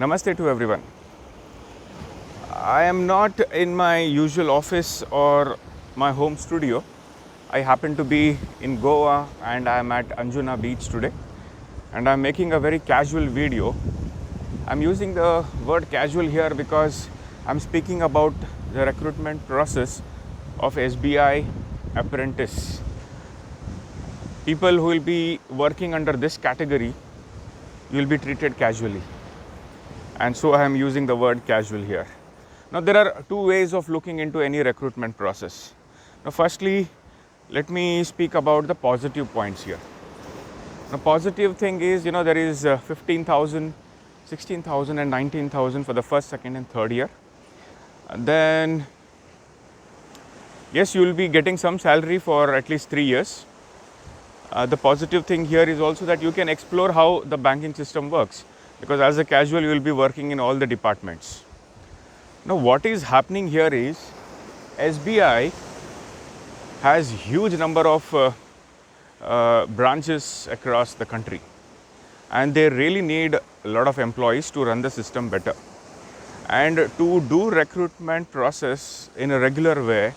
Namaste to everyone. I am not in my usual office or my home studio. I happen to be in Goa and I am at Anjuna Beach today, and I am making a very casual video. I am using the word casual here because I am speaking about the recruitment process of SBI apprentice. People who will be working under this category will be treated casually, and so I am using the word casual here. Now there are two ways of looking into any recruitment process. Now firstly, let me speak about the positive points here. Now positive thing is, there is 15,000, 16,000 and 19,000 for the first, second and third year. And then yes, you will be getting some salary for at least 3 years. The positive thing here is also that you can explore how the banking system works, because as a casual you will be working in all the departments. Now what is happening here is SBI has huge number of branches across the country, and they really need a lot of employees to run the system better. And to do recruitment process in a regular way,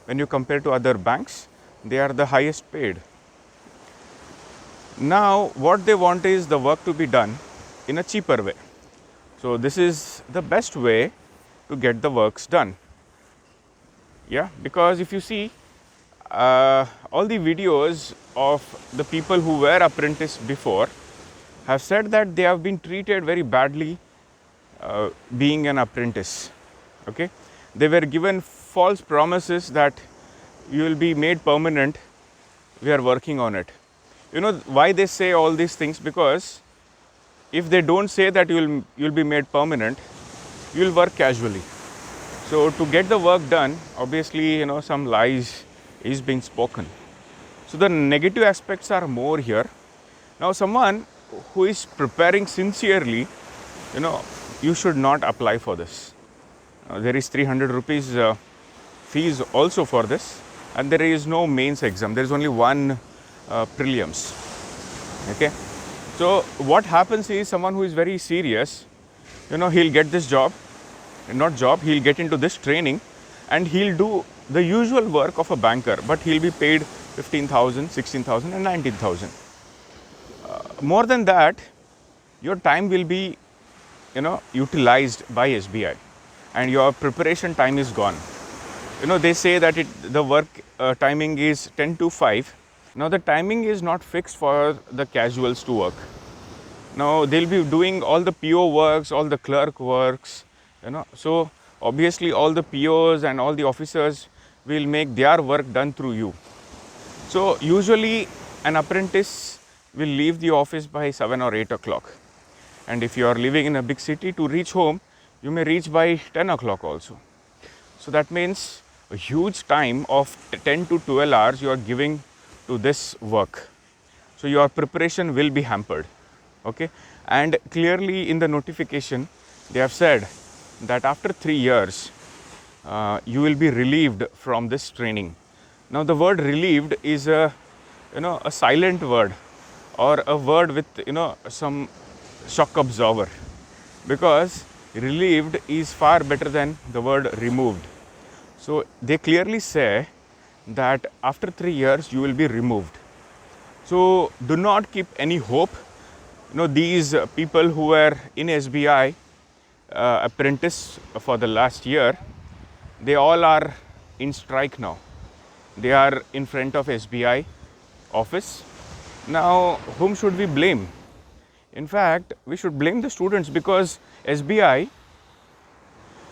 when you compare to other banks, they are the highest paid. Now what they want is the work to be done in a cheaper way. So this is the best way to get the works done. Yeah, because if you see all the videos of the people who were apprentice before have said that they have been treated very badly being an apprentice. Okay, they were given false promises that you will be made permanent. We are working on it. You know why they say all these things? Because if they don't say that you'll be made permanent, you will work casually. So to get the work done, obviously some lies is being spoken. So the negative aspects are more here. Now someone who is preparing sincerely, you should not apply for this. There is 300 rupees fees also for this, and there is no mains exam. There is only one prelims. Okay, so what happens is someone who is very serious, he'll get this job, he'll get into this training, and he'll do the usual work of a banker, but he'll be paid 15,000, 16,000 and 19,000. More than that, your time will be utilized by SBI, and your preparation time is gone. They say that the work timing is 10 to 5. Now the timing is not fixed for the casuals to work. Now they'll be doing all the PO works, all the clerk works, so obviously all the POs and all the officers will make their work done through you. So usually an apprentice will leave the office by 7 or 8 o'clock, and if you are living in a big city, to reach home you may reach by 10 o'clock also. So that means a huge time of 10 to 12 hours you are giving to this work. So your preparation will be hampered. Okay, and clearly in the notification they have said that after 3 years you will be relieved from this training. Now the word relieved is a silent word, or a word with some shock absorber, because relieved is far better than the word removed. So they clearly say that after 3 years you will be removed. So do not keep any hope. These people who were in SBI apprentice for the last year, they all are in strike now. They are in front of SBI office. Now whom should we blame? In fact, we should blame the students, because SBI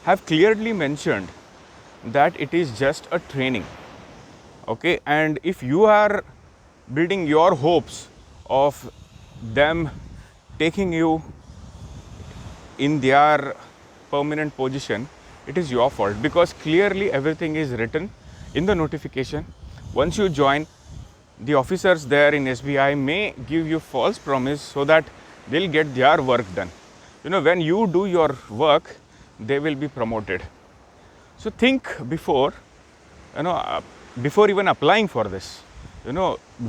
have clearly mentioned that it is just a training. Okay, and if you are building your hopes of them taking you in their permanent position, it is your fault, because clearly everything is written in the notification. Once you join, the officers there in SBI may give you false promise so that they'll get their work done. When you do your work, they will be promoted. So think before even applying for this.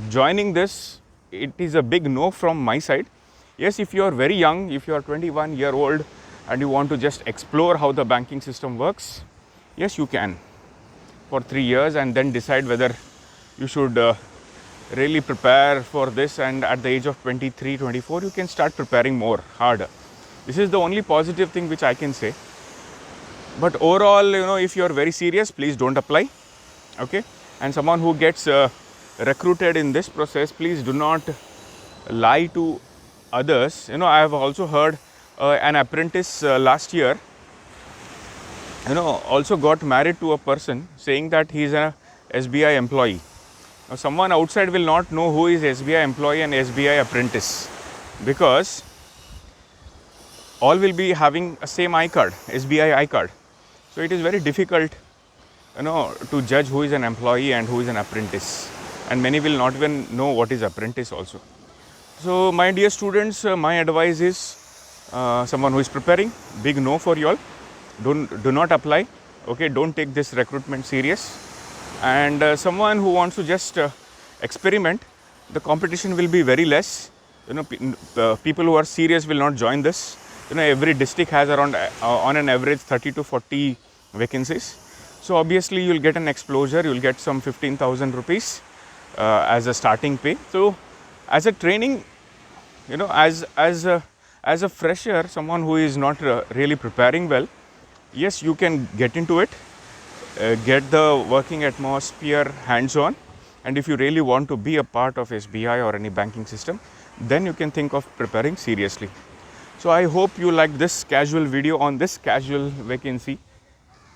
Joining this, it is a big no from my side. Yes, if you are very young, if you are 21-year-old, and you want to just explore how the banking system works, yes, you can for 3 years and then decide whether you should really prepare for this, and at the age of 23, 24 you can start preparing more harder. This is the only positive thing which I can say. But overall, you know, if you are very serious, please don't apply. Okay, and someone who gets recruited in this process, please do not lie to others. You know, I have also heard an apprentice last year, you know, also got married to a person saying that he is a SBI employee. Now, someone outside will not know who is SBI employee and SBI apprentice, because all will be having a same iCard, SBI iCard. So it is very difficult, you know, to judge who is an employee and who is an apprentice, and many will not even know what is apprentice also. So my dear students, my advice is, someone who is preparing, big no for you all. Do not apply. Okay, don't take this recruitment serious. And someone who wants to just experiment, the competition will be very less. You know, people who are serious will not join this. You know, every district has around on an average 30 to 40 vacancies. So obviously you will get an exposure. You will get some 15,000 rupees as a starting pay. So as a training, you know, as a fresher, someone who is not really preparing well, yes, you can get into it, get the working atmosphere hands-on, and if you really want to be a part of SBI or any banking system, then you can think of preparing seriously. So I hope you like this casual video on this casual vacancy,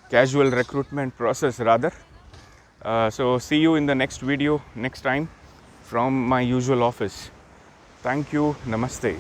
casual recruitment process rather. So see you in the next video next time from my usual office. Thank you. Namaste.